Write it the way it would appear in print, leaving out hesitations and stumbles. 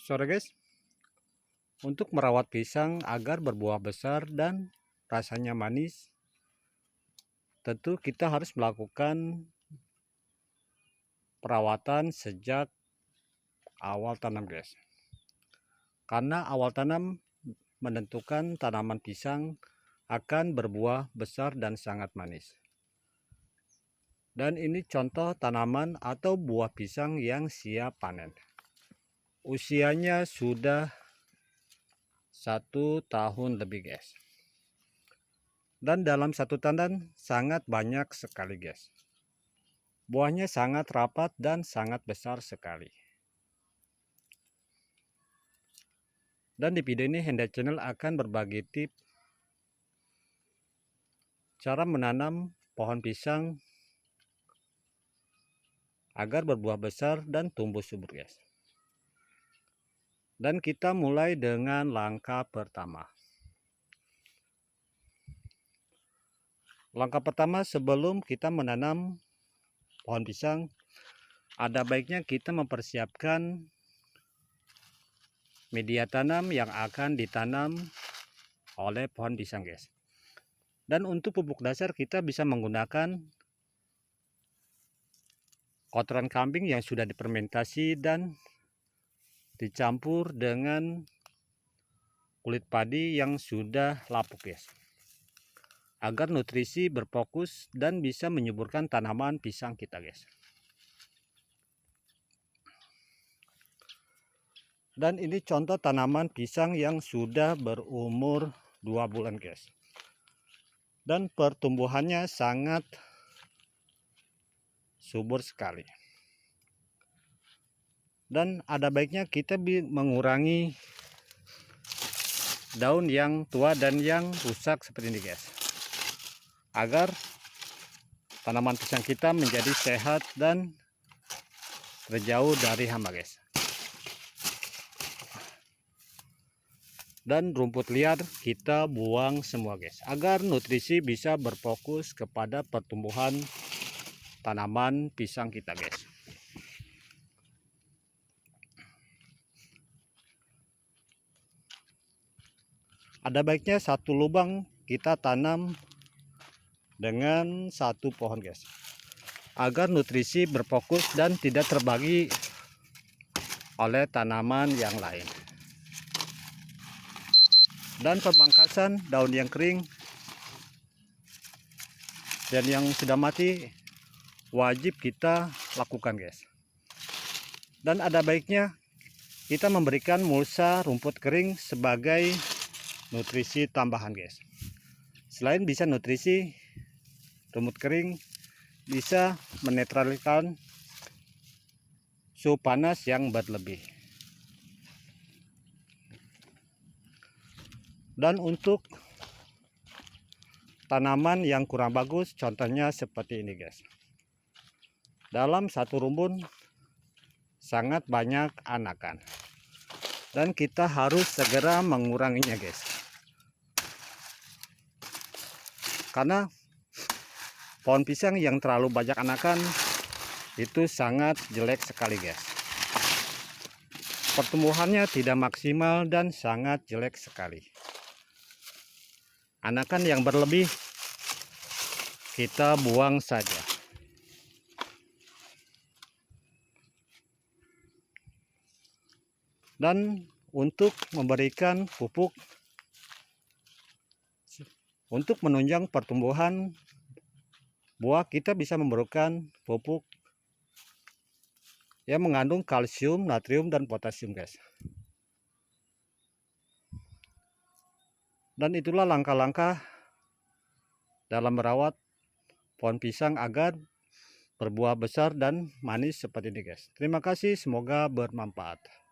Sore guys, untuk merawat pisang agar berbuah besar dan rasanya manis, tentu kita harus melakukan perawatan sejak awal tanam guys. Karena awal tanam menentukan tanaman pisang akan berbuah besar dan sangat manis. Dan ini contoh tanaman atau buah pisang yang siap panen. Usianya sudah 1 tahun lebih guys. Dan dalam satu tandan sangat banyak sekali guys. Buahnya sangat rapat dan sangat besar sekali. Dan di video ini Henda Channel akan berbagi tips cara menanam pohon pisang agar berbuah besar dan tumbuh subur guys. Dan kita mulai dengan langkah pertama. Langkah pertama sebelum kita menanam pohon pisang, ada baiknya kita mempersiapkan media tanam yang akan ditanam oleh pohon pisang guys. Dan untuk pupuk dasar kita bisa menggunakan kotoran kambing yang sudah difermentasi dan dicampur dengan kulit padi yang sudah lapuk guys, agar nutrisi berfokus dan bisa menyuburkan tanaman pisang kita guys. Dan ini contoh tanaman pisang yang sudah berumur 2 bulan guys, dan pertumbuhannya sangat subur sekali. Dan ada baiknya kita mengurangi daun yang tua dan yang rusak seperti ini guys, agar tanaman pisang kita menjadi sehat dan terjauh dari hama guys. Dan rumput liar kita buang semua guys, agar nutrisi bisa berfokus kepada pertumbuhan tanaman pisang kita guys. Ada baiknya satu lubang kita tanam dengan satu pohon guys, agar nutrisi berfokus dan tidak terbagi oleh tanaman yang lain. Dan pemangkasan daun yang kering dan yang sudah mati wajib kita lakukan guys. Dan ada baiknya kita memberikan mulsa rumput kering sebagai nutrisi tambahan guys. Selain bisa nutrisi, rumput kering bisa menetralkan suhu panas yang berlebih. Dan untuk tanaman yang kurang bagus, contohnya seperti ini guys. Dalam satu rumpun sangat banyak anakan, dan kita harus segera menguranginya guys. Karena pohon pisang yang terlalu banyak anakan itu sangat jelek sekali guys. Pertumbuhannya tidak maksimal dan sangat jelek sekali. Anakan yang berlebih kita buang saja. Dan untuk memberikan pupuk untuk menunjang pertumbuhan buah, kita bisa memberikan pupuk yang mengandung kalsium, natrium, dan potasium guys. Dan itulah langkah-langkah dalam merawat pohon pisang agar berbuah besar dan manis seperti ini guys. Terima kasih, semoga bermanfaat.